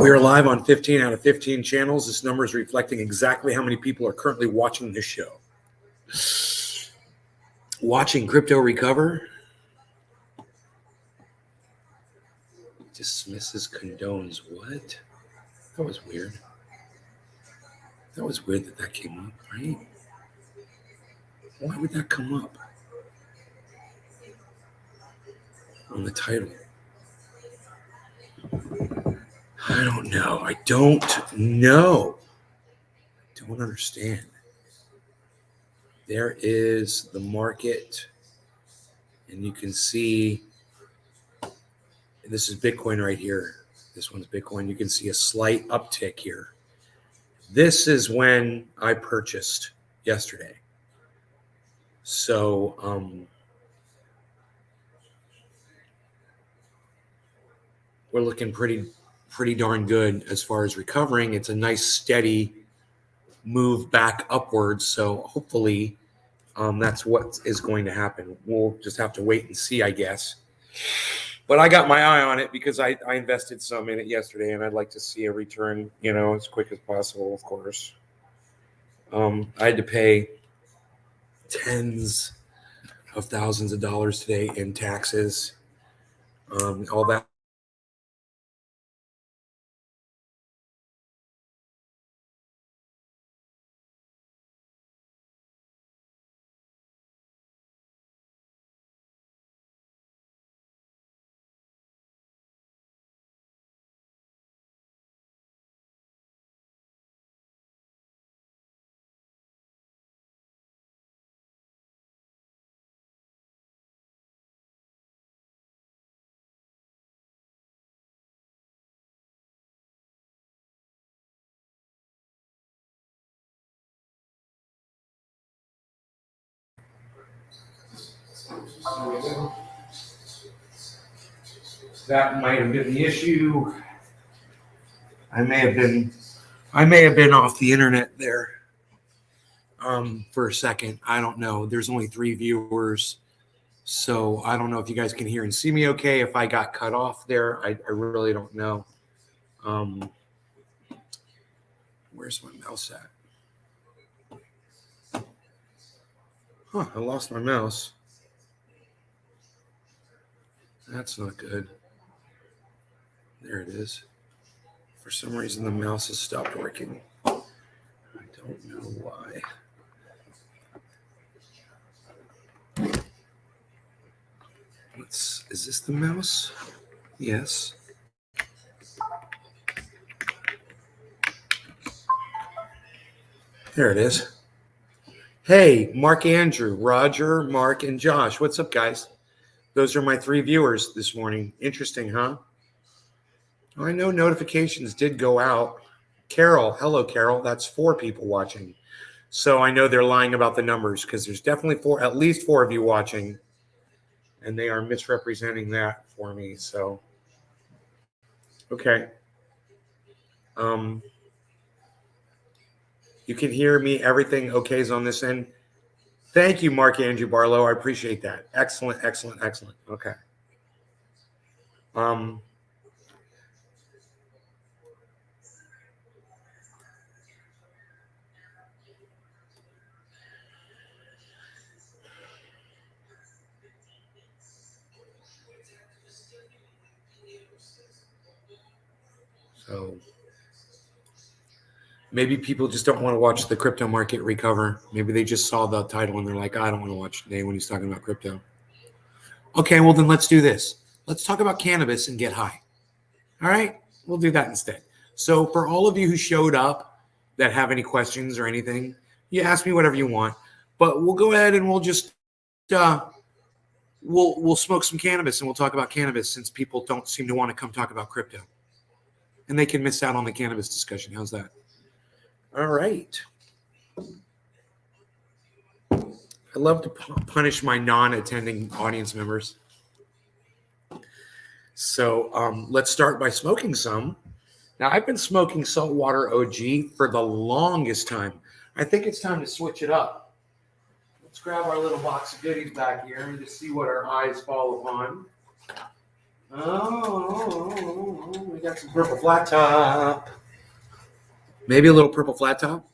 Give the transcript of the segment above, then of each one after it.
We are live on 15 out of 15 channels. This number is reflecting exactly how many people are currently watching this show. Watching crypto recover. Dismisses condones. What? That was weird. That was weird that came up, right? Why would that come up on the title? I don't know. I don't know. I don't understand. There is the market, and you can see this is Bitcoin right here. This one's Bitcoin. You can see a slight uptick here. This is when I purchased yesterday. So we're looking pretty darn good as far as recovering. It's a nice steady move back upwards. So hopefully that's what is going to happen. We'll just have to wait and see, I guess. But I got my eye on it because I invested some in it yesterday, and I'd like to see a return, as quick as possible, of course. I had to pay tens of thousands of dollars today in taxes, all that. That might have been the issue. I may have been off the internet there for a second. I don't know. There's only 3 viewers, so I don't know if you guys can hear and see me okay. If I got cut off there, I really don't know. Where's my mouse at? Huh, I lost my mouse. That's not good. There it is. For some reason, the mouse has stopped working. I don't know why. Is this the mouse? Yes. There it is. Hey, Mark Andrew, Roger, Mark, and Josh. What's up, guys? Those are my 3 viewers this morning. Interesting, huh? I know notifications did go out. Carol, hello, Carol. That's 4 people watching. So I know they're lying about the numbers because there's definitely at least 4 of you watching, and they are misrepresenting that for me. So, okay. You can hear me. Everything okay is on this end. Thank you, Mark Andrew Barlow. I appreciate that. Excellent, excellent, excellent. Okay. So maybe people just don't want to watch the crypto market recover. Maybe they just saw the title and they're like, I don't want to watch today when he's talking about crypto. Okay, well then let's do this. Let's talk about cannabis and get high. All right, we'll do that instead. So for all of you who showed up that have any questions or anything, you ask me whatever you want, but we'll go ahead and we'll just we'll smoke some cannabis and we'll talk about cannabis since people don't seem to want to come talk about crypto. And they can miss out on the cannabis discussion. How's that? All right. I love to punish my non-attending audience members. So let's start by smoking some. Now, I've been smoking saltwater OG for the longest time. I think it's time to switch it up. Let's grab our little box of goodies back here and just see what our eyes fall upon. Oh, we got some purple flat top. Maybe a little purple flat top.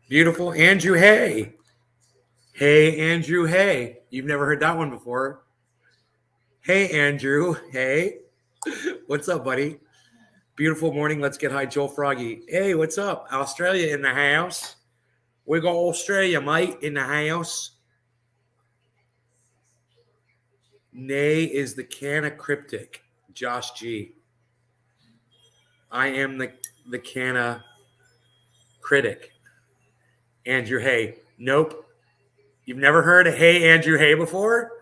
Beautiful. Andrew, hey. Hey, Andrew, hey. You've never heard that one before. Hey, Andrew, hey. What's up, buddy? Beautiful morning. Let's get high, Joel Froggy. Hey, what's up? Australia in the house. We got Australia, mate, in the house. Nay is the canna cryptic. Josh G. I am the canna critic. Andrew Hay. Nope. You've never heard of Hey Andrew Hay before?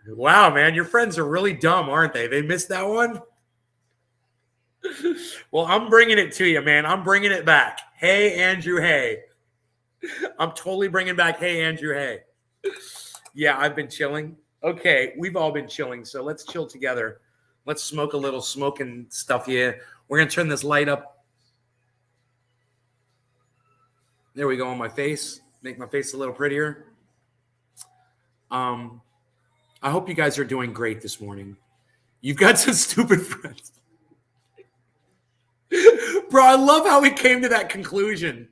Wow, man, your friends are really dumb, aren't they? They missed that one? Well, I'm bringing it to you, man. I'm bringing it back. Hey Andrew Hay. I'm totally bringing back Hey Andrew Hay. Yeah, I've been chilling. Okay, we've all been chilling, so let's chill together. Let's smoke a little smoking stuff here. We're going to turn this light up. There we go on my face. Make my face a little prettier. I hope you guys are doing great this morning. You've got some stupid friends. Bro, I love how we came to that conclusion.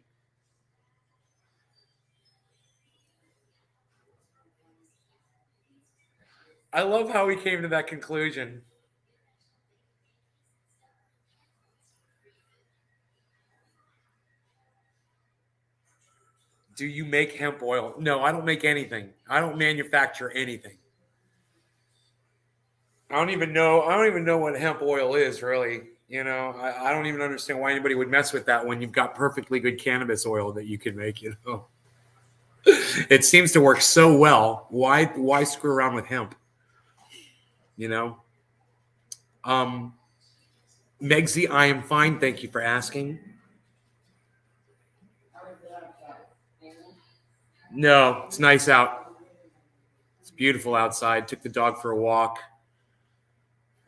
I love how we came to that conclusion. Do you make hemp oil? No, I don't make anything. I don't manufacture anything. I don't even know what hemp oil is, really. You know, I don't even understand why anybody would mess with that when you've got perfectly good cannabis oil that you can make, you know. It seems to work so well. Why screw around with hemp? You know? Megsy, I am fine. Thank you for asking. No, it's nice out. It's beautiful outside. Took the dog for a walk.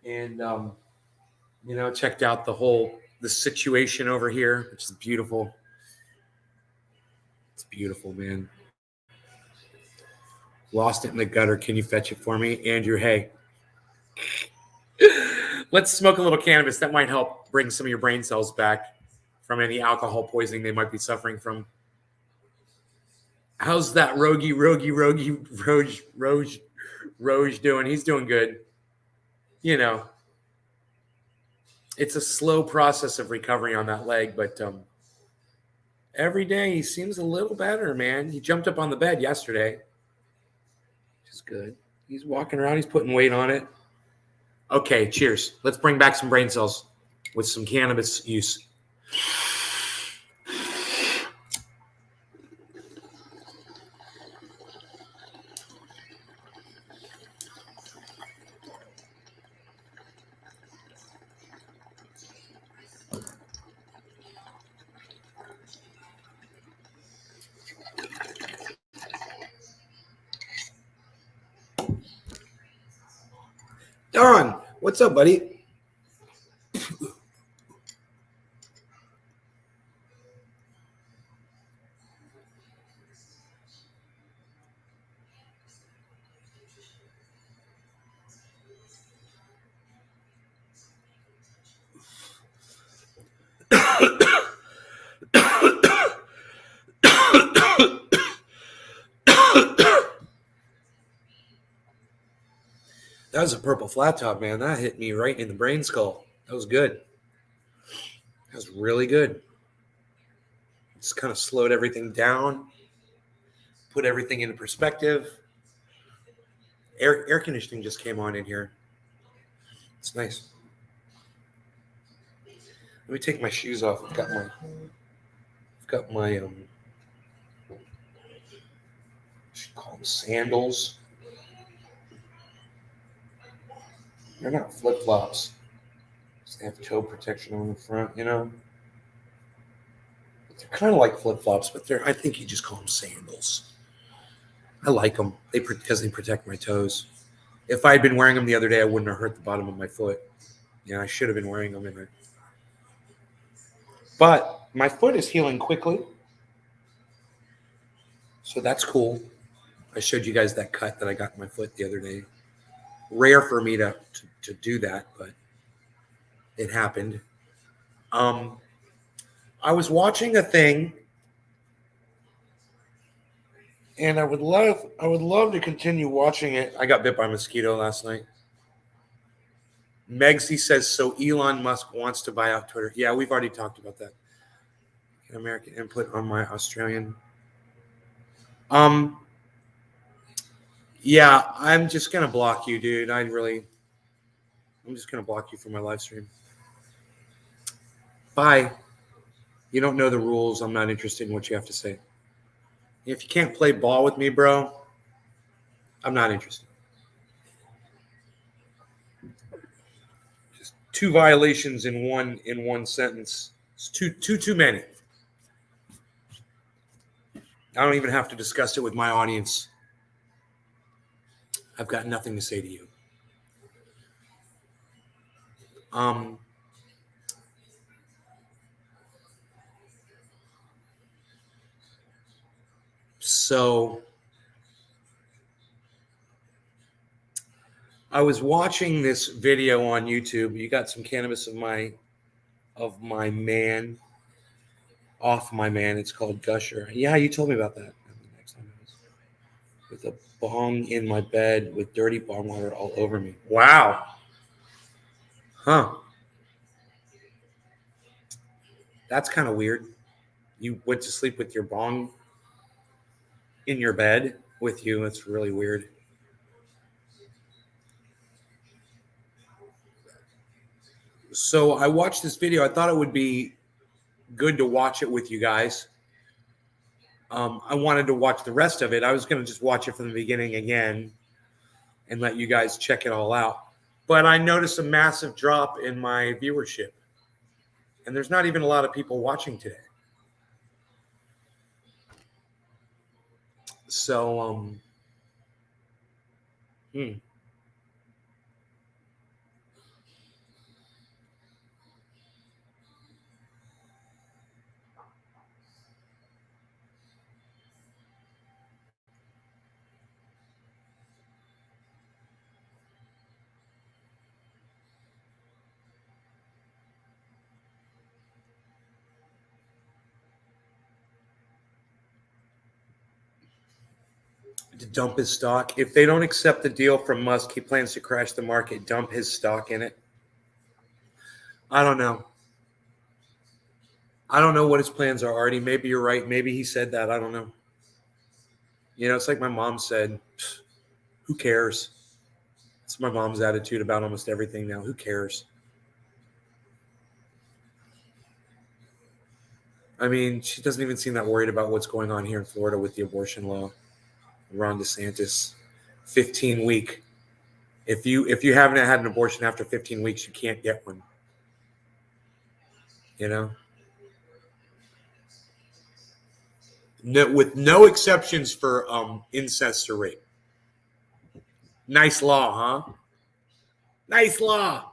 And you know, checked out the situation over here, which is beautiful. It's beautiful, man. Lost it in the gutter. Can you fetch it for me? Andrew, hey. Let's smoke a little cannabis. That might help bring some of your brain cells back from any alcohol poisoning they might be suffering from. How's that Roge doing? He's doing good. You know, it's a slow process of recovery on that leg, but every day he seems a little better, man. He jumped up on the bed yesterday, which is good. He's walking around. He's putting weight on it. Okay, cheers. Let's bring back some brain cells with some cannabis use. Don, what's up, buddy? That was a purple flat top, man. That hit me right in the brain skull. That was good. That was really good. Just kind of slowed everything down, put everything into perspective. Air conditioning just came on in here. It's nice. Let me take my shoes off. I've got my should call them sandals. They're not flip-flops. They have toe protection on the front, you know. But they're kind of like flip-flops, but I think you just call them sandals. I like them because they protect my toes. If I had been wearing them the other day, I wouldn't have hurt the bottom of my foot. Yeah, I should have been wearing them in there. But my foot is healing quickly. So that's cool. I showed you guys that cut that I got in my foot the other day. Rare for me to do that, but it happened. I was watching a thing, and I would love to continue watching it. I got bit by a mosquito last night. Megsy says, so Elon Musk wants to buy out Twitter. Yeah, we've already talked about that. American input on my Australian. Yeah, I'm just gonna block you, dude. I'm just gonna block you from my live stream. Bye. You don't know the rules. I'm not interested in what you have to say. If you can't play ball with me, bro, I'm not interested. Just 2 violations in one sentence. It's too many. I don't even have to discuss it with my audience. I've got nothing to say to you. So I was watching this video on YouTube. You got some cannabis of my man, off my man. It's called Gusher. Yeah, you told me about that. Next time I was with a bong in my bed with dirty bong water all over me. Wow. Huh. That's kind of weird. You went to sleep with your bong in your bed with you. That's really weird. So I watched this video. I thought it would be good to watch it with you guys. I wanted to watch the rest of it. I was going to just watch it from the beginning again and let you guys check it all out. But I noticed a massive drop in my viewership. And there's not even a lot of people watching today. So, to dump his stock. If they don't accept the deal from Musk, he plans to crash the market, dump his stock in it. I don't know. I don't know what his plans are, Artie. Maybe you're right. Maybe he said that. I don't know. You know, it's like my mom said, who cares? It's my mom's attitude about almost everything now. Who cares? I mean, she doesn't even seem that worried about what's going on here in Florida with the abortion law. Ron DeSantis, 15-week. If you haven't had an abortion after 15 weeks, you can't get one. You know? No, with no exceptions for incest or rape. Nice law, huh? Nice law.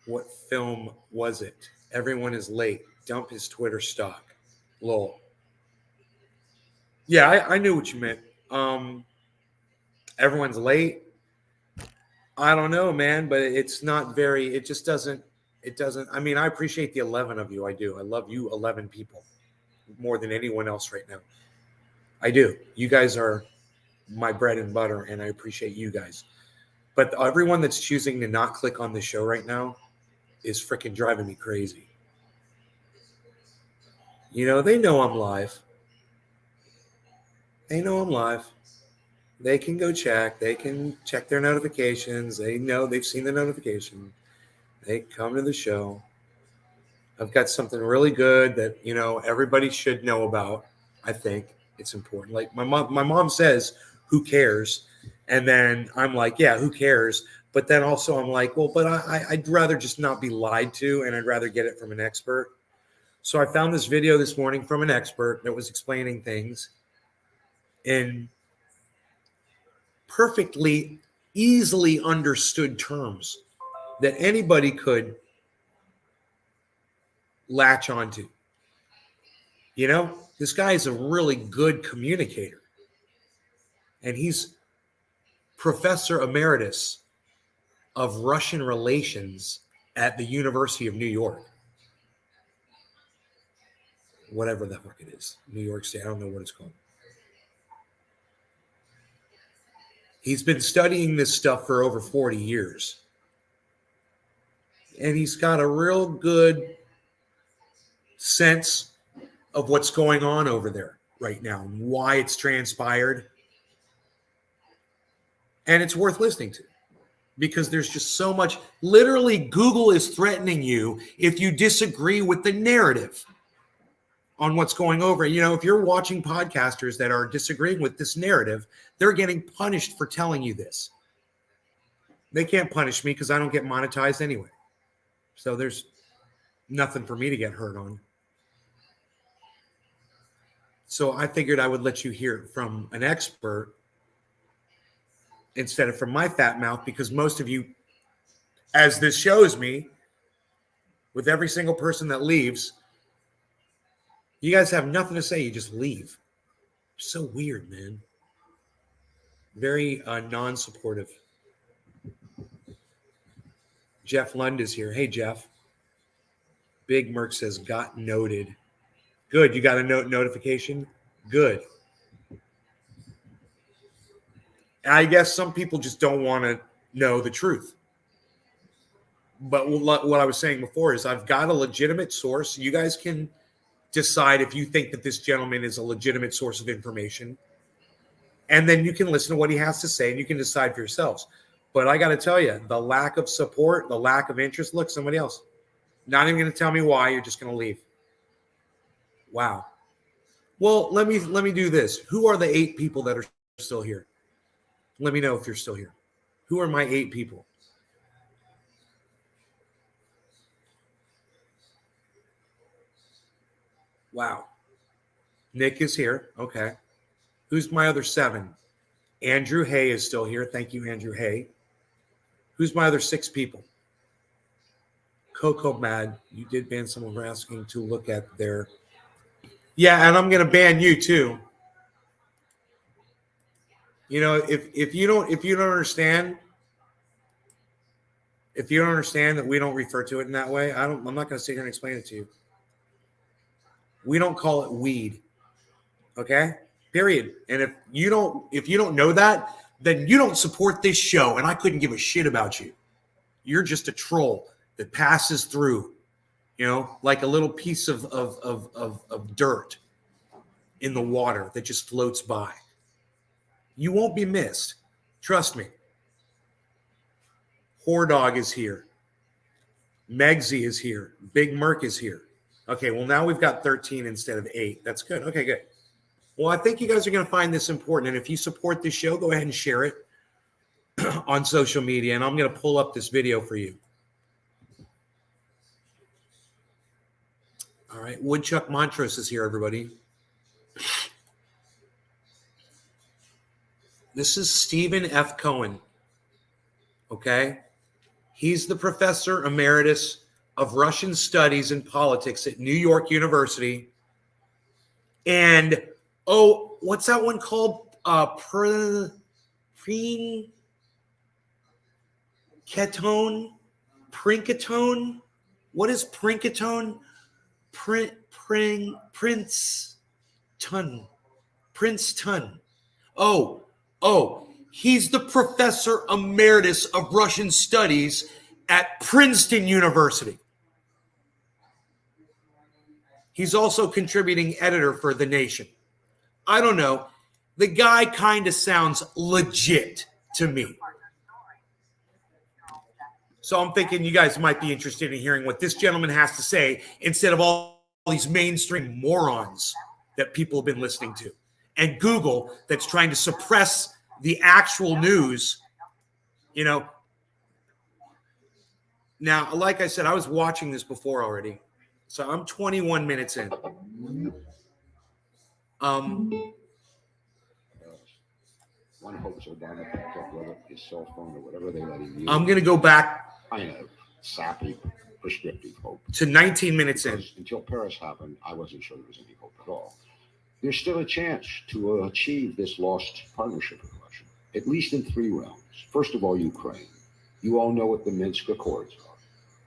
What film was it? Everyone is late. Dump his Twitter stock. Lol. Yeah, I knew what you meant. Everyone's late. I don't know, man, but it's not very, it just doesn't, I mean, I appreciate the 11 of you. I do. I love you 11 people more than anyone else right now. I do. You guys are my bread and butter, and I appreciate you guys. But everyone that's choosing to not click on the show right now is freaking driving me crazy. You know, they know I'm live. They know I'm live. They can go check. They can check their notifications. They know they've seen the notification. They come to the show. I've got something really good that, you know, everybody should know about. I think it's important. Like my mom says, who cares? And then I'm like, yeah, who cares? But then also I'm like, well, but I'd rather just not be lied to, and I'd rather get it from an expert. So I found this video this morning from an expert that was explaining things in perfectly easily understood terms that anybody could latch onto. You know, This guy is a really good communicator. And he's professor emeritus of Russian relations at the University of New York. Whatever the fuck it is. New York State. I don't know what it's called. He's been studying this stuff for over 40 years. And he's got a real good sense of what's going on over there right now and why it's transpired. And it's worth listening to because there's just so much. Literally, Google is threatening you if you disagree with the narrative on what's going over. You know, if you're watching podcasters that are disagreeing with this narrative, they're getting punished for telling you this. They can't punish me because I don't get monetized anyway. So there's nothing for me to get hurt on. So I figured I would let you hear it from an expert instead of from my fat mouth, because most of you, as this shows me, with every single person that leaves, you guys have nothing to say. You just leave. So weird, man. Very non-supportive. Jeff Lund is here. Hey, Jeff. Big Merc says, got noted. Good. You got a notification? Good. I guess some people just don't want to know the truth. But what I was saying before is I've got a legitimate source. You guys can decide if you think that this gentleman is a legitimate source of information. And then you can listen to what he has to say and you can decide for yourselves. But I got to tell you, the lack of support, the lack of interest, look, somebody else. Not even going to tell me why, you're just going to leave. Wow. Well, let me do this. Who are the 8 people that are still here? Let me know if you're still here. Who are my 8 people? Wow. Nick is here. Okay. Who's my other 7? Andrew Hay is still here. Thank you, Andrew Hay. Who's my other 6 people? Coco Mad, you did ban someone for asking to look at their. Yeah, and I'm going to ban you too. You know, if you don't understand, if you don't understand that we don't refer to it in that way, I'm not going to sit here and explain it to you. We don't call it weed. Okay? Period. And if you don't know that, then you don't support this show, and I couldn't give a shit about you. You're just a troll that passes through, you know, like a little piece of dirt in the water that just floats by. You won't be missed. Trust me. Whore Dog is here. Megsy is here. Big Merc is here. Okay, well, now we've got 13 instead of 8. That's good. Okay, good. Well, I think you guys are going to find this important. And if you support this show, go ahead and share it on social media. And I'm going to pull up this video for you. All right. Woodchuck Montrose is here, everybody. This is Stephen F. Cohen. Okay. He's the professor emeritus of Russian studies and politics at New York University. And, what's that one called? Prinkatone? What is Prinkatone? Princeton. He's the professor emeritus of Russian studies at Princeton University. He's also contributing editor for The Nation. I don't know. The guy kind of sounds legit to me. So I'm thinking you guys might be interested in hearing what this gentleman has to say instead of all these mainstream morons that people have been listening to. And Google that's trying to suppress the actual news, you know. Now, like I said, I was watching this before already. So I'm 21 minutes in. One hopes Obama picked up his cell phone or whatever they let him use. I'm going to go back. Kind of sappy, prescriptive hope. To 19 minutes in. Until Paris happened, I wasn't sure there was any hope at all. there's still a chance to achieve this lost partnership with Russia, at least in three realms. First of all, Ukraine. You all know what the Minsk Accords are.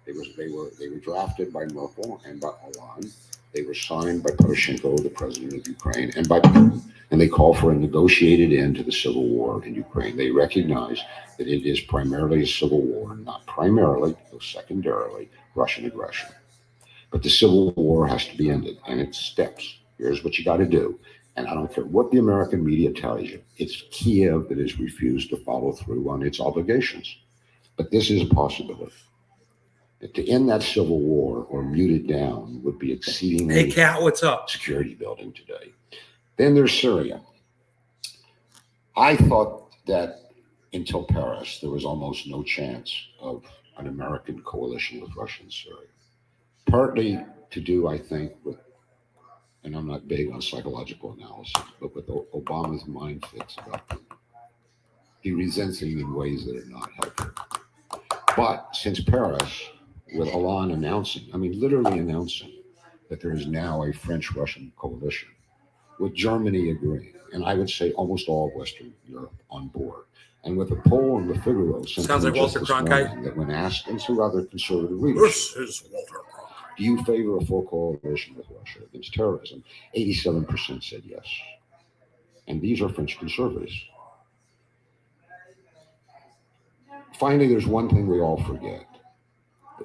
They were drafted by Merkel and by Hollande. They were signed by Poroshenko, the president of Ukraine, and by Putin. And they call for a negotiated end to the civil war in Ukraine. They recognize that it is primarily a civil war, not primarily, though secondarily, Russian aggression. But the civil war has to be ended, and it's steps. Here's what you got to do. And I don't care what the American media tells you, it's Kiev that has refused to follow through on its obligations. But this is a possibility. To end that civil war or mute it down would be exceedingly Hey, Kat, what's up? security building today. Then there's Syria. I thought that until Paris, there was almost no chance of an American coalition with Russia and Syria. Partly to do, I think, with, and I'm not big on psychological analysis, but with Obama's mind fix about them. He resents it in ways that are not helpful. But since Paris, with Hollande announcing, I mean, literally announcing that there is now a French-Russian coalition, with Germany agreeing, and I would say almost all of Western Europe on board, and with a poll in the Figaro, Sounds like Walter Cronkite, that when asked, and some rather conservative leadership, this is Walter Cronkite. Do you favor a full coalition with Russia against terrorism? 87% said yes, and these are French conservatives. Finally, there's one thing we all forget,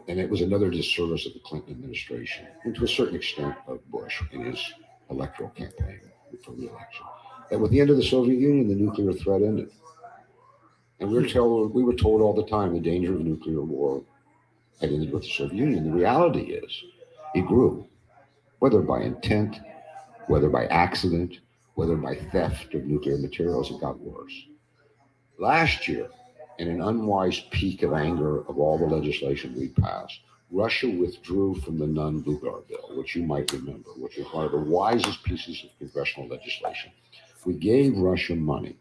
and it was another disservice of the Clinton administration, and to a certain extent of Bush in his electoral campaign for re-election, that with the end of the Soviet Union, the nuclear threat ended. And we were told all the time the danger of nuclear war had ended with the Soviet Union. The reality is it grew, whether by intent, whether by accident, whether by theft of nuclear materials, it got worse. Last year, in an unwise peak of anger of all the legislation we passed, Russia withdrew from the Nunn-Lugar bill, which you might remember, which was one of the wisest pieces of congressional legislation. We gave Russia money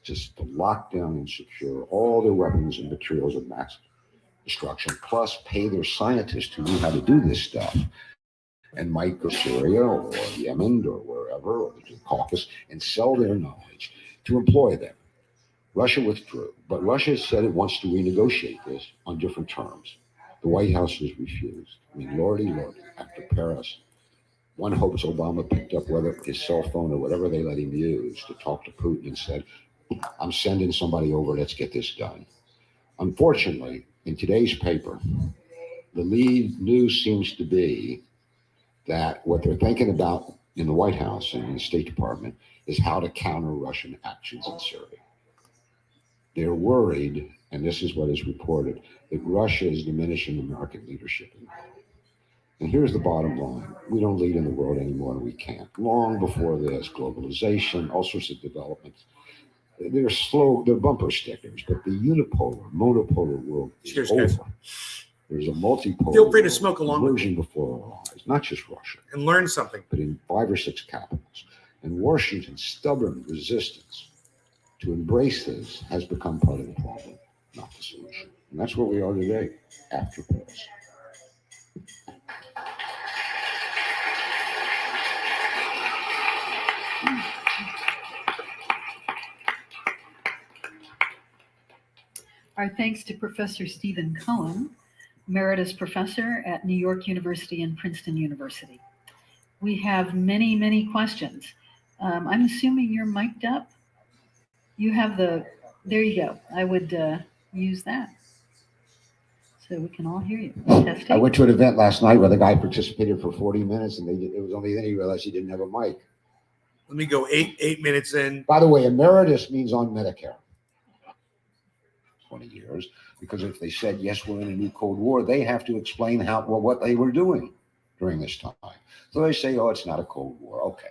just to lock down and secure all their weapons and materials of mass destruction, plus pay their scientists who knew how to do this stuff and might go to Syria or Yemen or wherever, or the Caucasus, and sell their knowledge to employ them. Russia withdrew, but Russia said it wants to renegotiate this on different terms. The White House has refused. I mean, lordy, after Paris, one hopes Obama picked up whether his cell phone or whatever they let him use to talk to Putin and said, I'm sending somebody over, let's get this done. Unfortunately, in today's paper, the lead news seems to be that what they're thinking about in the White House and in the State Department is how to counter Russian actions in Syria. They're worried, and this is what is reported, that Russia is diminishing American leadership in the world. And here's the bottom line. We don't lead in the world anymore, and we can't. Long before this, globalization, all sorts of developments, they're slow, they're bumper stickers, but the unipolar, monopolar world is over. There's a multipolar Feel free to smoke along emerging before our eyes, not just Russia. And learn something. But in 5 or 6 capitals. And Washington's stubborn resistance to embrace this has become part of the problem, not the solution. And that's where we are today, after Paris. Our thanks to Professor Stephen Cohen, Emeritus Professor at New York University and Princeton University. We have many, many questions. I'm assuming you're mic'd up. You have there you go. I would use that so we can all hear you. Testing. I went to an event last night where the guy participated for 40 minutes and it was only then he realized he didn't have a mic. Let me go 8 minutes in. By the way, emeritus means on Medicare. 20 years, because if they said, yes, we're in a new Cold War, they have to explain what they were doing during this time. So they say, oh, it's not a Cold War. Okay.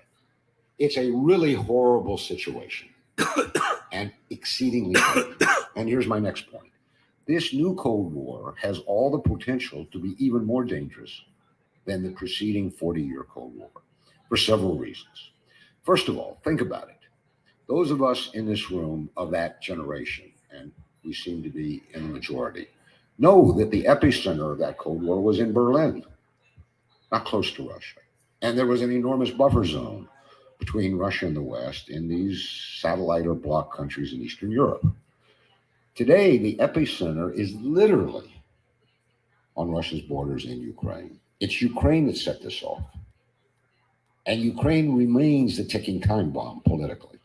It's a really horrible situation and exceedingly dangerous. And here's my next point. This new Cold War has all the potential to be even more dangerous than the preceding 40-year Cold War for several reasons. First of all, think about it. Those of us in this room of that generation, and we seem to be in the majority, know that the epicenter of that Cold War was in Berlin, not close to Russia. And there was an enormous buffer zone between Russia and the West in these satellite or bloc countries in Eastern Europe. Today, the epicenter is literally on Russia's borders in Ukraine. It's Ukraine that set this off. And Ukraine remains the ticking time bomb politically.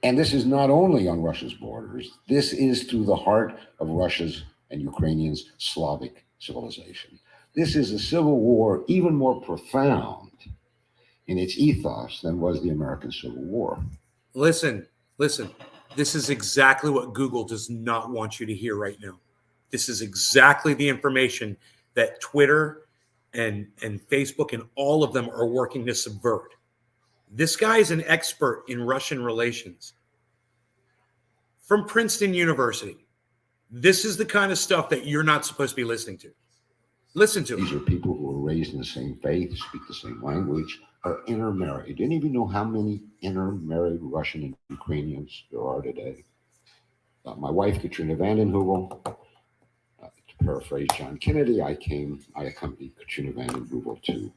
And this is not only on Russia's borders, this is through the heart of Russia's and Ukrainians' Slavic civilization. This is a civil war even more profound in its ethos than was the American Civil War. Listen. This is exactly what Google does not want you to hear right now. This is exactly the information that Twitter and Facebook and all of them are working to subvert. This guy is an expert in Russian relations from Princeton University. This is the kind of stuff that you're not supposed to be listening to. Listen to These it. are people who are raised in the same faith, speak the same language, are intermarried. Didn't even know how many intermarried Russian and Ukrainians there are today. My wife, Katrina Vanden Heuvel, to paraphrase John Kennedy, I accompanied Katrina Vanden Heuvel to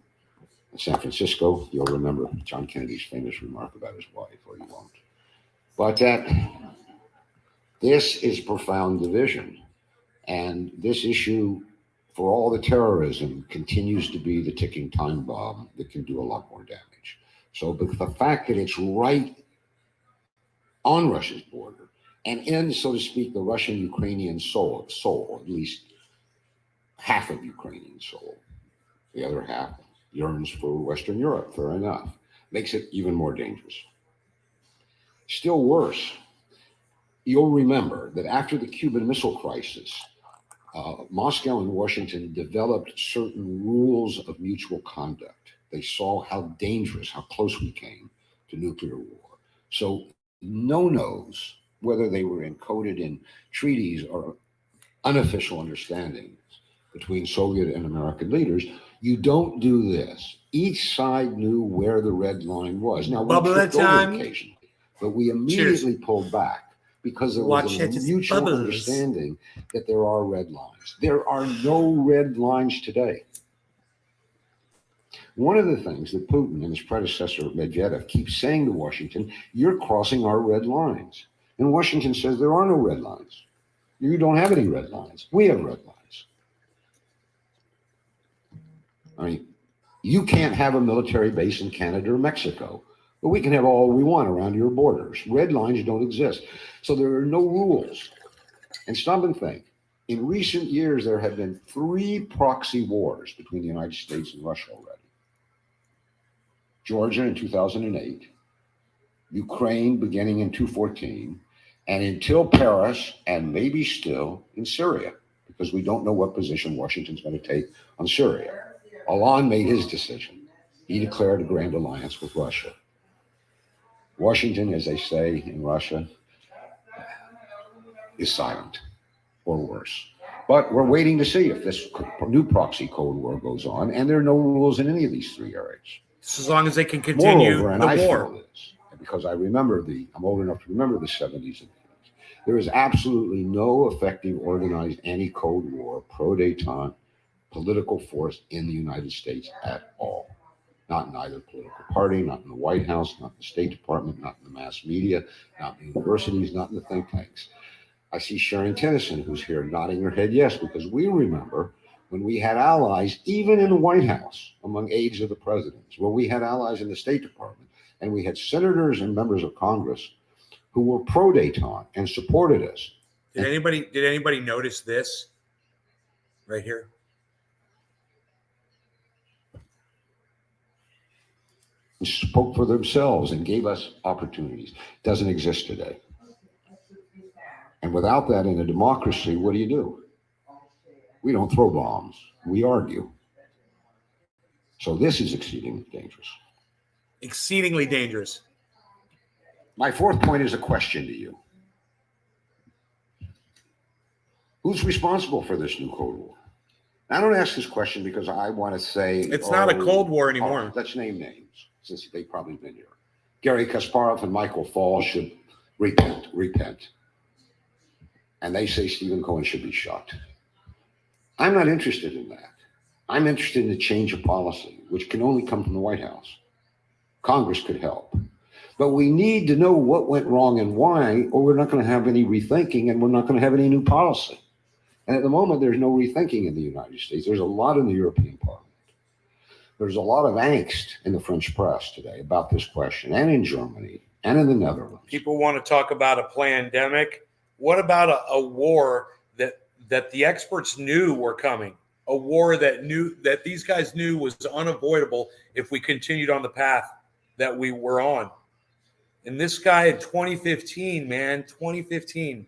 San Francisco. You'll remember John Kennedy's famous remark about his wife, or you won't. But this is profound division. And this issue, for all the terrorism, continues to be the ticking time bomb that can do a lot more damage. So but the fact that it's right on Russia's border and in, so to speak, the Russian-Ukrainian soul, at least half of Ukrainian soul, the other half yearns for Western Europe, fair enough, makes it even more dangerous. Still worse, you'll remember that after the Cuban Missile Crisis, Moscow and Washington developed certain rules of mutual conduct. They saw how dangerous, how close we came to nuclear war. So no-nos, whether they were encoded in treaties or unofficial understandings between Soviet and American leaders, you don't do this. Each side knew where the red line was. Now, we tripped over occasionally, but we immediately pulled back because there was a mutual understanding that there are red lines. There are no red lines today. One of the things that Putin and his predecessor Medvedev keep saying to Washington, you're crossing our red lines. And Washington says there are no red lines. You don't have any red lines. We have red lines. I mean, you can't have a military base in Canada or Mexico, but we can have all we want around your borders. Red lines don't exist. So there are no rules. And stop and think. In recent years, there have been 3 proxy wars between the United States and Russia already. Georgia in 2008, Ukraine beginning in 2014, and until Paris, and maybe still in Syria, because we don't know what position Washington's going to take on Syria. Hollande made his decision. He declared a grand alliance with Russia. Washington, as they say in Russia, is silent, or worse. But we're waiting to see if this new proxy Cold War goes on, and there are no rules in any of these 3 areas. As long as they can continue Moreover, and the I war. feel this, because I remember I'm old enough to remember the 70s and 80s. There is absolutely no effective organized anti-Cold War, pro-détente political force in the United States at all. Not in either political party, not in the White House, not in the State Department, not in the mass media, not in the universities, not in the think tanks. I see Sharon Tennyson, who's here, nodding her head yes, because we remember when we had allies, even in the White House, among aides of the presidents, where we had allies in the State Department, and we had senators and members of Congress who were pro-détente and supported us. Did anybody notice this right here? Spoke for themselves and gave us opportunities. Doesn't exist today. And without that in a democracy, what do? We don't throw bombs. We argue. So this is exceedingly dangerous. Exceedingly dangerous. My 4th point is a question to you. Who's responsible for this new Cold War? I don't ask this question because I want to say It's not a Cold War anymore. Let's name names, since they've probably been here. Gary Kasparov and Michael Fall should repent. And they say Stephen Cohen should be shot. I'm not interested in that. I'm interested in a change of policy, which can only come from the White House. Congress could help. But we need to know what went wrong and why, or we're not going to have any rethinking and we're not going to have any new policy. And at the moment, there's no rethinking in the United States. There's a lot in the European Parliament. There's a lot of angst in the French press today about this question, and in Germany, and in the Netherlands. People want to talk about a pandemic. What about a war that the experts knew were coming? A war that these guys knew was unavoidable if we continued on the path that we were on. And this guy in 2015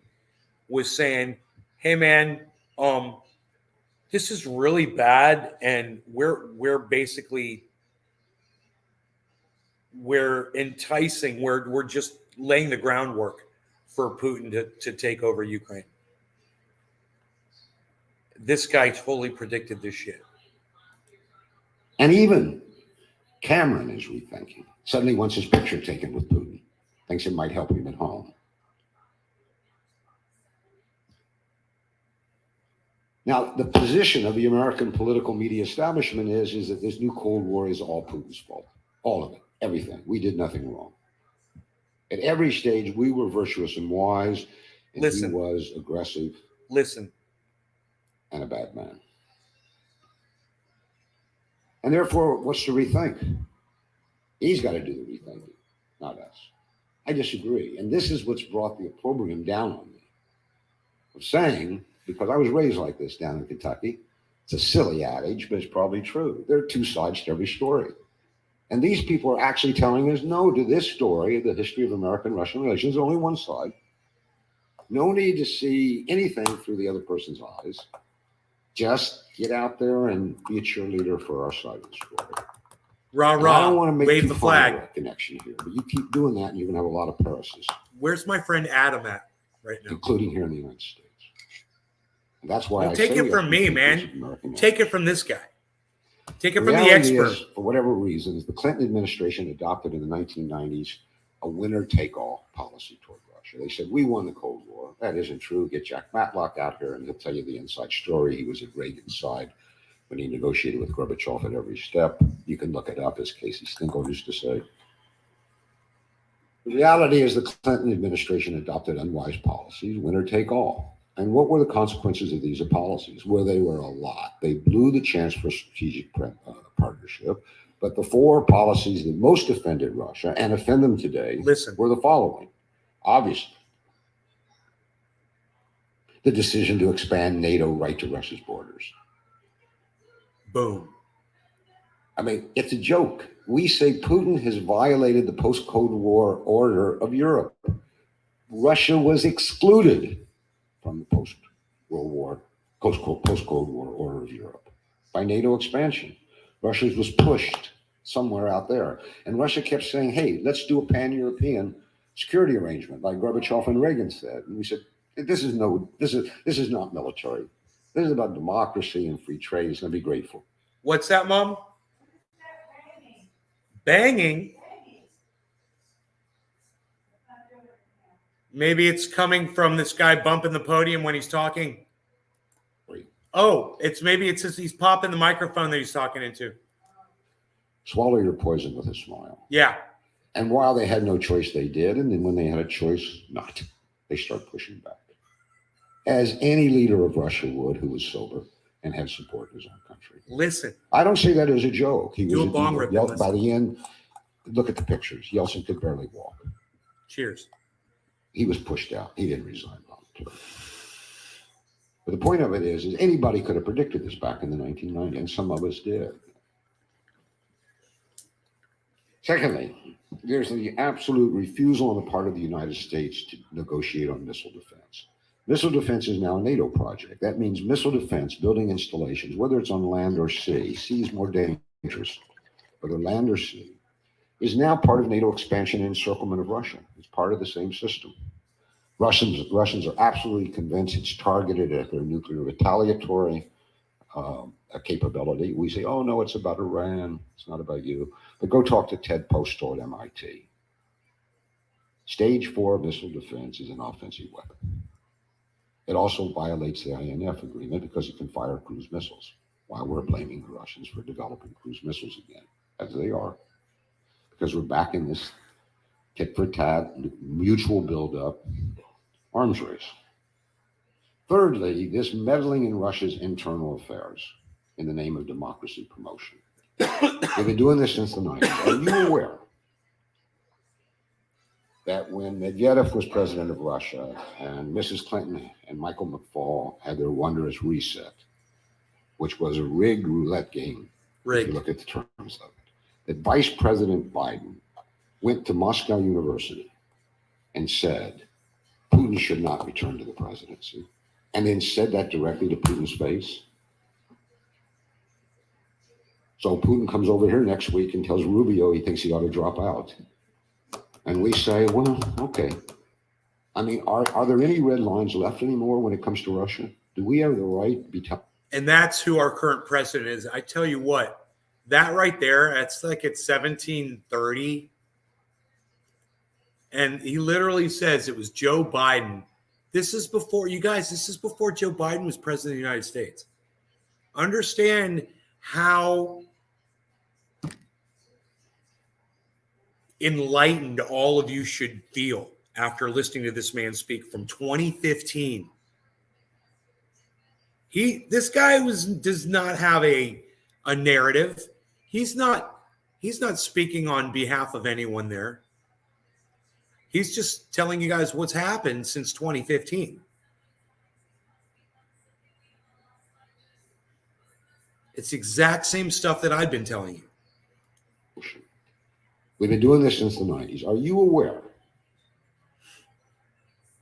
was saying, "Hey man, this is really bad, and we're enticing, we're just laying the groundwork for Putin to take over Ukraine." This guy totally predicted this shit. And even Cameron is rethinking. Suddenly wants his picture taken with Putin. Thinks it might help him at home. Now, the position of the American political media establishment is that this new Cold War is all Putin's fault. All of it. Everything. We did nothing wrong. At every stage, we were virtuous and wise, and he was aggressive. And a bad man. And therefore, what's to rethink? He's got to do the rethinking, not us. I disagree. And this is what's brought the opprobrium down on me. Of saying, because I was raised like this down in Kentucky, it's a silly adage, but it's probably true. There are two sides to every story. And these people are actually telling us no to this story, the history of American-Russian relations. There's only one side. No need to see anything through the other person's eyes. Just get out there and be a cheerleader for our side of the story. Rah, and rah. I don't want to make wave the flag. A connection here, but you keep doing that and you're going to have a lot of paralysis. Where's my friend Adam at right now? Including here in the United States. And that's why I take it from me, man. Take it from this guy. Take it from the expert. For whatever reasons, the Clinton administration adopted in the 1990s a winner-take-all policy toward Russia. They said, we won the Cold War. That isn't true. Get Jack Matlock out here and he'll tell you the inside story. He was at Reagan's side when he negotiated with Gorbachev at every step. You can look it up, as Casey Stengel used to say. The reality is the Clinton administration adopted unwise policies, winner-take-all. And what were the consequences of these policies? Well, they were a lot. They blew the chance for strategic partnership. But the four policies that most offended Russia and offend them today were the following. Obviously, the decision to expand NATO right to Russia's borders. Boom. I mean, it's a joke. We say Putin has violated the post-Cold War order of Europe. Russia was excluded from the post-Cold War order of Europe by NATO expansion. Russia was pushed somewhere out there. And Russia kept saying, hey, let's do a pan-European security arrangement, like Gorbachev and Reagan said. And we said, this is not military. This is about democracy and free trade. It's going to be grateful. What's that, Mom? Banging? Maybe it's coming from this guy bumping the podium when he's talking. Oh, maybe it's just he's popping the microphone that he's talking into. Swallow your poison with a smile. Yeah. And while they had no choice, they did. And then when they had a choice not, they start pushing back. As any leader of Russia would who was sober and had support in his own country. Listen. I don't say that as a joke. He Do was a bong rip. by the end, look at the pictures. Yeltsin could barely walk. Cheers. He was pushed out. He didn't resign voluntarily. But the point of it is anybody could have predicted this back in the 1990s, and some of us did. Secondly, there's the absolute refusal on the part of the United States to negotiate on missile defense. Missile defense is now a NATO project. That means missile defense, building installations, whether it's on land or sea is more dangerous, whether land or sea, is now part of NATO expansion and encirclement of Russia. It's part of the same system. Russians are absolutely convinced it's targeted at their nuclear retaliatory capability. We say, oh, no, it's about Iran. It's not about you. But go talk to Ted Postal at MIT. Stage 4 missile defense is an offensive weapon. It also violates the INF agreement because it can fire cruise missiles. Why we're blaming the Russians for developing cruise missiles again, as they are. because we're back in this tit for tat, mutual buildup, arms race. Thirdly, this meddling in Russia's internal affairs in the name of democracy promotion. They've been doing this since the 90s. Are you aware that when Medvedev was president of Russia and Mrs. Clinton and Michael McFaul had their wondrous reset, which was a rigged roulette game, if you look at the terms of it, that Vice President Biden went to Moscow University and said, Putin should not return to the presidency, and then said that directly to Putin's face? So Putin comes over here next week and tells Rubio he thinks he ought to drop out. And we say, well, okay. I mean, are there any red lines left anymore when it comes to Russia? Do we have the right to be And that's who our current president is. I tell you what, that right there, it's like it's 1730. And he literally says it was Joe Biden. This is before, you guys, this is before Joe Biden was president of the United States. Understand how enlightened all of you should feel after listening to this man speak from 2015. This guy does not have a narrative. He's not speaking on behalf of anyone there. He's just telling you guys what's happened since 2015. It's the exact same stuff that I've been telling you. We've been doing this since the 90s. Are you aware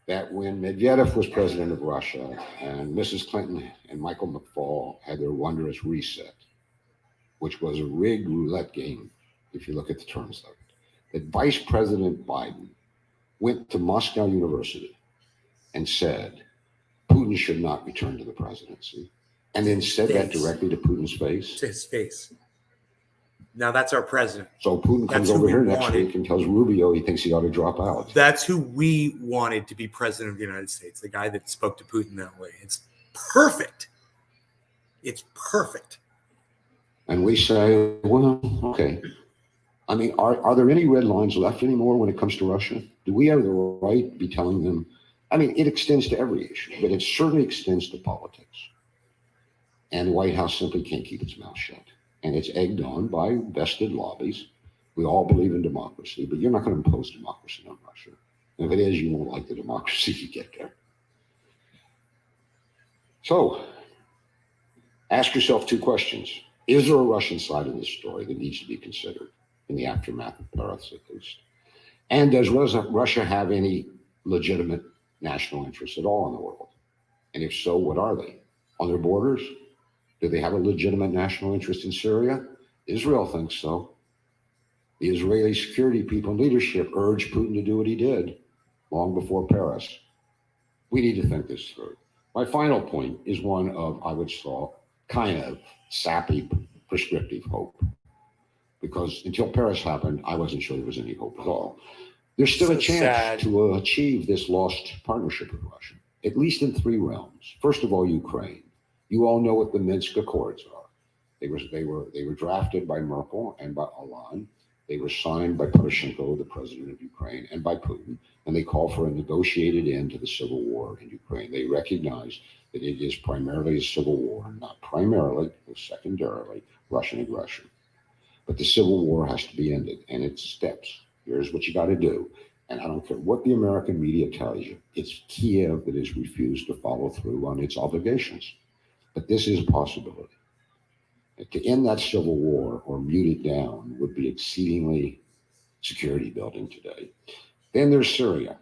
that when Medvedev was president of Russia and Mrs. Clinton and Michael McFaul had their wondrous reset, which was a rigged roulette game, if you look at the terms of it, that Vice President Biden went to Moscow University and said, Putin should not return to the presidency, and then said that directly to Putin's face? To his face. Now that's our president. So Putin comes over here next week and tells Rubio he thinks he ought to drop out. That's who we wanted to be president of the United States, the guy that spoke to Putin that way. It's perfect. It's perfect. And we say, well, okay. I mean, are there any red lines left anymore when it comes to Russia? Do we have the right to be telling them? I mean, it extends to every issue, but it certainly extends to politics. And the White House simply can't keep its mouth shut. And it's egged on by vested lobbies. We all believe in democracy, but you're not going to impose democracy on Russia. And if it is, you won't like the democracy you get there. So, ask yourself two questions. Is there a Russian side of this story that needs to be considered in the aftermath of Paris, at least? And does Russia have any legitimate national interests at all in the world? And if so, what are they? On their borders? Do they have a legitimate national interest in Syria? Israel thinks so. The Israeli security people and leadership urged Putin to do what he did long before Paris. We need to think this through. My final point is one of, I would say, kind of sappy, prescriptive hope. Because until Paris happened, I wasn't sure there was any hope at all. There's still a chance to achieve this lost partnership with Russia, at least in three realms. First of all, Ukraine. You all know what the Minsk Accords are. They were drafted by Merkel and by Hollande. They were signed by Poroshenko, the president of Ukraine, and by Putin, and they call for a negotiated end to the civil war in Ukraine. They recognize that it is primarily a civil war, not primarily, but secondarily, Russian aggression. But the civil war has to be ended, and it's steps. Here's what you got to do. And I don't care what the American media tells you, it's Kiev that has refused to follow through on its obligations. But this is a possibility. To end that civil war or mute it down would be exceedingly security building today. Then there's Syria.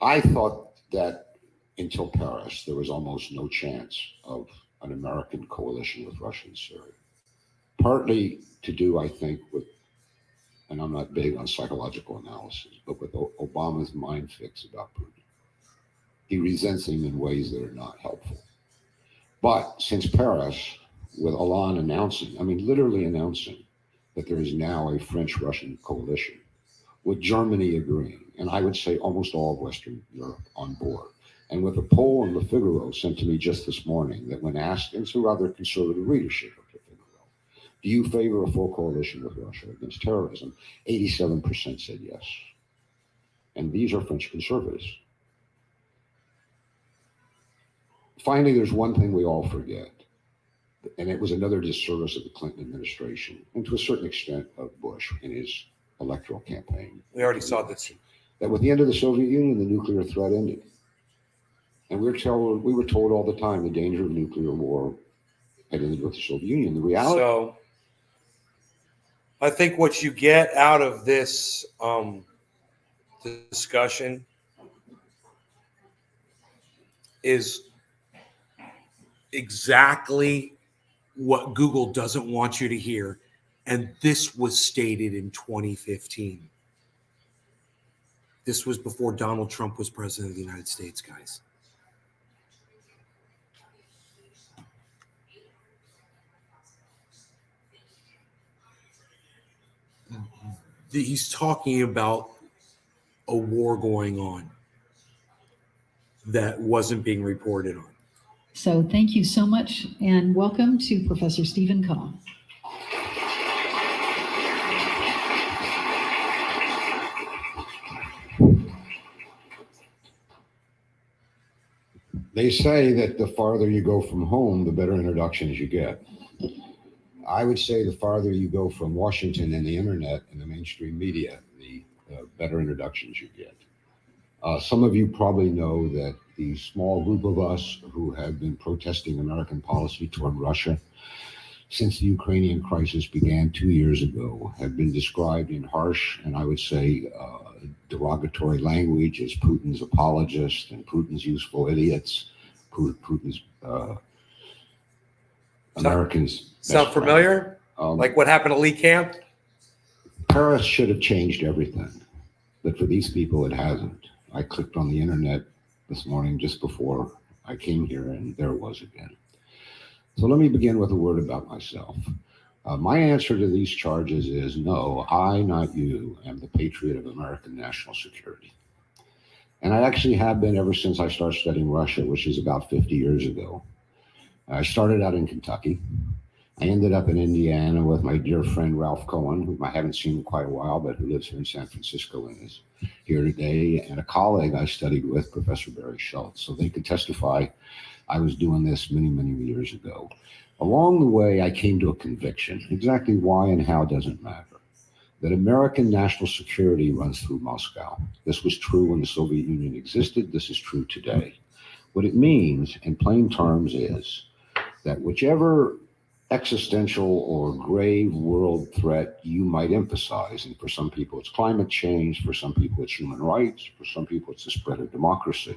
I thought that until Paris, there was almost no chance of an American coalition with Russia in Syria. Partly to do, I think, with, and I'm not big on psychological analysis, but with Obama's mind fix about Putin. He resents him in ways that are not helpful. But since Paris, with Hollande announcing, I mean, literally announcing that there is now a French-Russian coalition, with Germany agreeing, and I would say almost all of Western Europe on board, and with a poll in Le Figaro sent to me just this morning that when asked, and some rather conservative readership of Le Figaro, Do you favor a full coalition with Russia against terrorism? 87% said yes. And these are French conservatives. Finally, there's one thing we all forget, and it was another disservice of the Clinton administration, and to a certain extent of Bush in his electoral campaign. We already saw this. That with the end of the Soviet Union, the nuclear threat ended. And we were told all the time the danger of nuclear war had ended with the Soviet Union. The reality. So I think what you get out of this discussion is exactly what Google doesn't want you to hear. And this was stated in 2015. This was before Donald Trump was president of the United States, guys. He's talking about a war going on that wasn't being reported on. So thank you so much, and welcome to Professor Stephen Cohen. They say that the farther you go from home, the better introductions you get. I would say the farther you go from Washington and the internet and the mainstream media, the better introductions you get. Some of you probably know that the small group of us who have been protesting American policy toward Russia since the Ukrainian crisis began 2 years ago have been described in harsh and I would say derogatory language as Putin's apologists and Putin's useful idiots, Putin's Americans. Sound familiar? Like what happened at Lee Camp? Paris should have changed everything, but for these people, it hasn't. I clicked on the internet this morning just before I came here, and there it was again. So let me begin with a word about myself. My answer to these charges is no, I, not you, am the patriot of American national security. And I actually have been ever since I started studying Russia, which is about 50 years ago. I started out in Kentucky. I ended up in Indiana with my dear friend Ralph Cohen, whom I haven't seen in quite a while, but who lives here in San Francisco and is here today, and a colleague I studied with, Professor Barry Schultz. So they could testify I was doing this many, many years ago. Along the way, I came to a conviction. Exactly why and how doesn't matter. That American national security runs through Moscow. This was true when the Soviet Union existed. This is true today. What it means, in plain terms, is that whichever existential or grave world threat you might emphasize, and for some people it's climate change, for some people it's human rights, for some people it's the spread of democracy.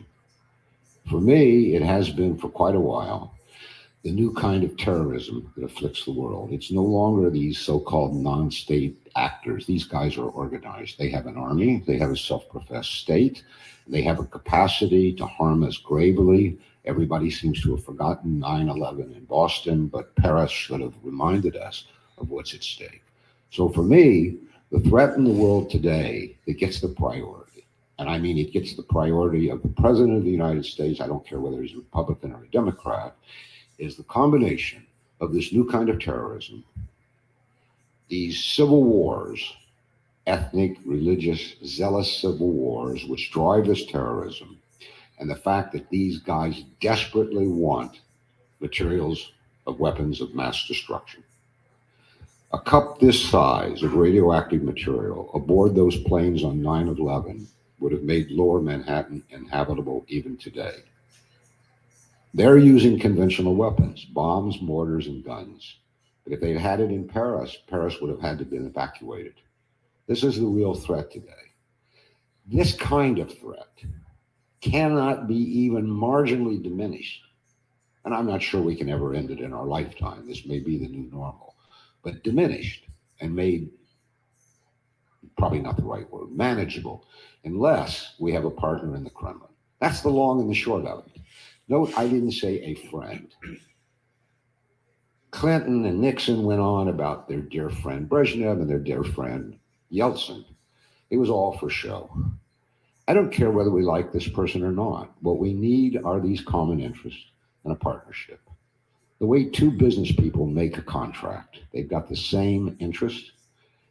For me, it has been for quite a while the new kind of terrorism that afflicts the world. It's no longer these so-called non-state actors. These guys are organized. They have an army, they have a self-professed state, they have a capacity to harm us gravely. Everybody seems to have forgotten 9/11 in Boston, but Paris should have reminded us of what's at stake. So for me, the threat in the world today that gets the priority, and I mean it gets the priority of the President of the United States, I don't care whether he's a Republican or a Democrat, is the combination of this new kind of terrorism, these civil wars, ethnic, religious, zealous civil wars, which drive this terrorism, and the fact that these guys desperately want materials of weapons of mass destruction. A cup this size of radioactive material aboard those planes on 9/11 would have made lower Manhattan inhabitable even today. They're using conventional weapons, bombs, mortars, and guns. But if they'd had it in Paris, Paris would have had to have been evacuated. This is the real threat today. This kind of threat cannot be even marginally diminished. And I'm not sure we can ever end it in our lifetime. This may be the new normal, but diminished and made, probably not the right word, manageable, unless we have a partner in the Kremlin. That's the long and the short of it. Note, I didn't say a friend. Clinton and Nixon went on about their dear friend Brezhnev and their dear friend Yeltsin. It was all for show. I don't care whether we like this person or not. What we need are these common interests and a partnership. the way two business people make a contract. They've got the same interest.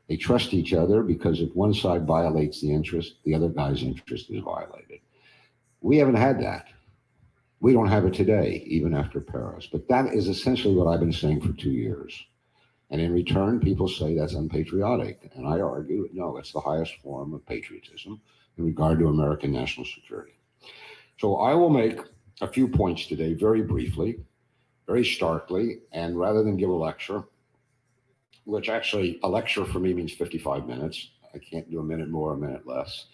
They trust each other because if one side violates the interest, the other guy's interest is violated. We haven't had that. We don't have it today, even after Paris. But that is essentially what I've been saying for 2 years. And in return, people say that's unpatriotic. And I argue, no, it's the highest form of patriotism in regard to American national security. So I will make a few points today, very briefly, very starkly, and rather than give a lecture, which actually a lecture for me means 55 minutes. I can't do a minute more, a minute less.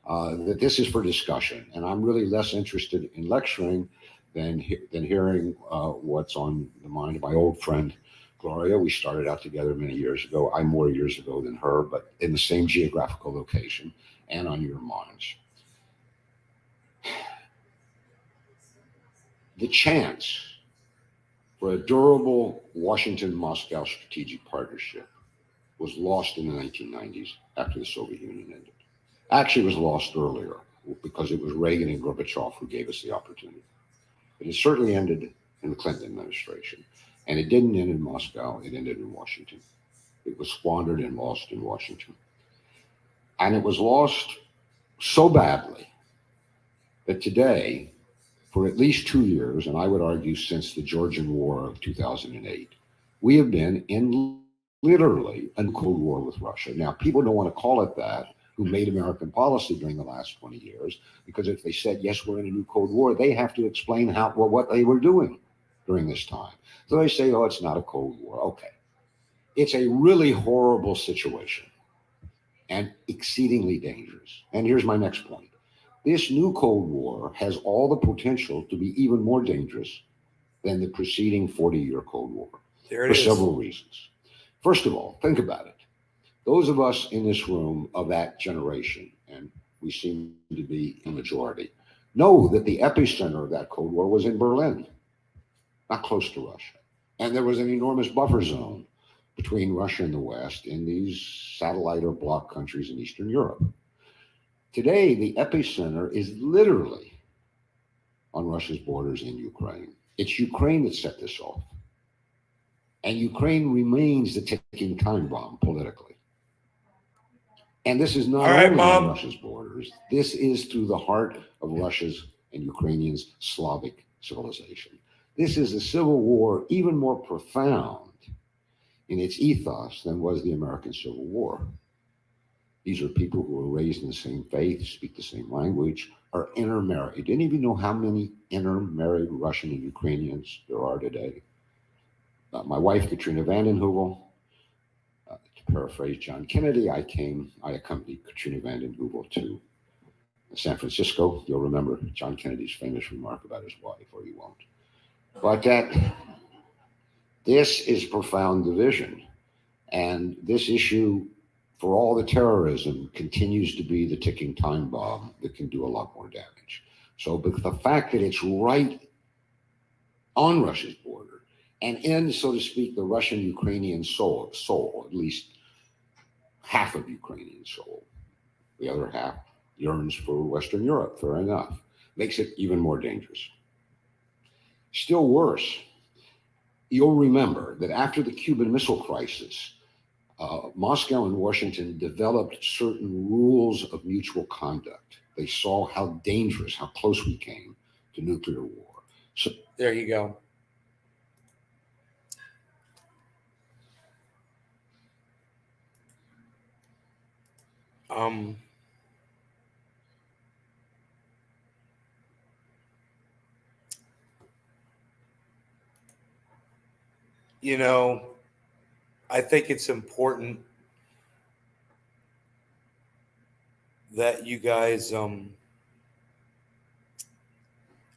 That this is for discussion, and I'm really less interested in lecturing than hearing what's on the mind of my old friend Gloria. We started out together many years ago. I'm more years ago than her, but in the same geographical location and on your minds. The chance for a durable Washington-Moscow strategic partnership was lost in the 1990s after the Soviet Union ended. Actually, it was lost earlier because it was Reagan and Gorbachev who gave us the opportunity. But it certainly ended in the Clinton administration. And it didn't end in Moscow, it ended in Washington. It was squandered and lost in Washington. And it was lost so badly that today, for at least 2 years, and I would argue since the Georgian War of 2008, we have been in literally a Cold War with Russia. Now, people don't want to call it that, who made American policy during the last 20 years, because if they said, yes, we're in a new Cold War, they have to explain what they were doing during this time. So they say, oh, it's not a Cold War. Okay. It's a really horrible situation and exceedingly dangerous. And here's my next point. This new Cold War has all the potential to be even more dangerous than the preceding 40-year Cold War for several reasons. First of all, think about it. Those of us in this room of that generation, and we seem to be a majority, know that the epicenter of that Cold War was in Berlin, not close to Russia. And there was an enormous buffer zone between Russia and the West in these satellite or bloc countries in Eastern Europe. Today, the epicenter is literally on Russia's borders in Ukraine. It's Ukraine that set this off. And Ukraine remains the ticking time bomb politically. And this is not only on Russia's borders, this is through the heart of Russia's and Ukrainians' Slavic civilization. This is a civil war even more profound in its ethos than was the American Civil War. These are people who were raised in the same faith, speak the same language, are intermarried. Didn't even know how many intermarried Russian and Ukrainians there are today. My wife, Katrina vanden Heuvel, to paraphrase John Kennedy, I accompanied Katrina vanden Heuvel to San Francisco. You'll remember John Kennedy's famous remark about his wife, or you won't. But this is profound division. And this issue, for all the terrorism, continues to be the ticking time bomb that can do a lot more damage. So but the fact that it's right on Russia's border and in, so to speak, the Russian-Ukrainian soul, at least half of Ukrainian soul, the other half yearns for Western Europe, fair enough, makes it even more dangerous. Still worse, you'll remember that after the Cuban Missile Crisis, Moscow and Washington developed certain rules of mutual conduct. They saw how dangerous, how close we came to nuclear war. So there you go. You know, I think it's important that you guys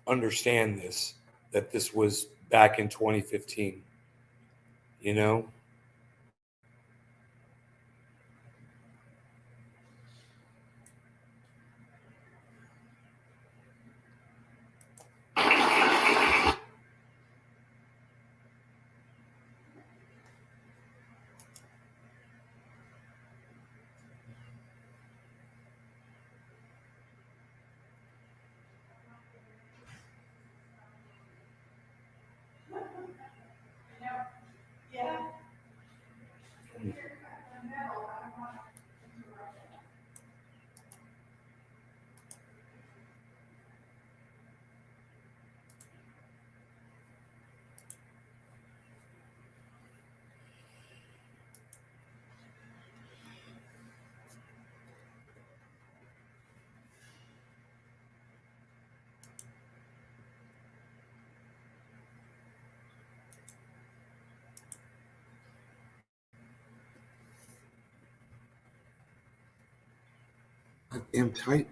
understand this, that this was back in 2015, you know? Damn tight.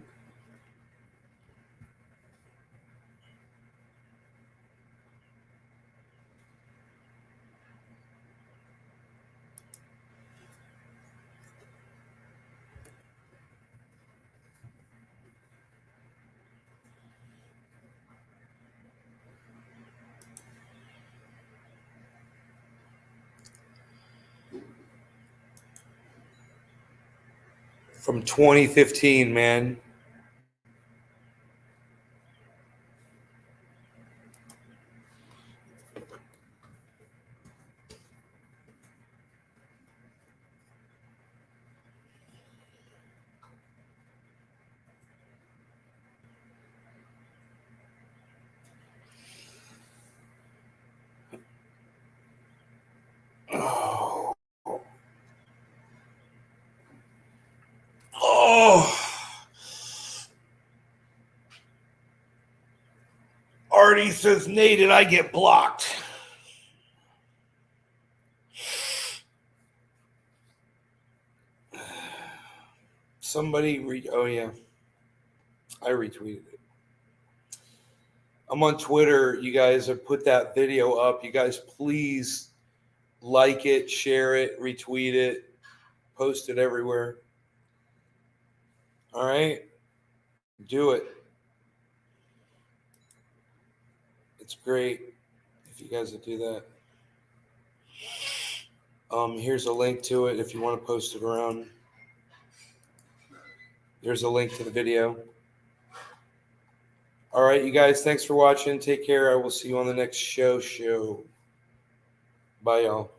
From 2015, man. Oh. Oh. Artie says, Nate, did I get blocked? Somebody oh yeah, I retweeted it. I'm on Twitter. You guys have put that video up. You guys please like it, share it, retweet it, post it everywhere. All right, do it. It's great if you guys would do that. Here's a link to it if you want to post it around. There's a link to the video. All right, you guys, thanks for watching. Take care. I will see you on the next show. Bye, y'all.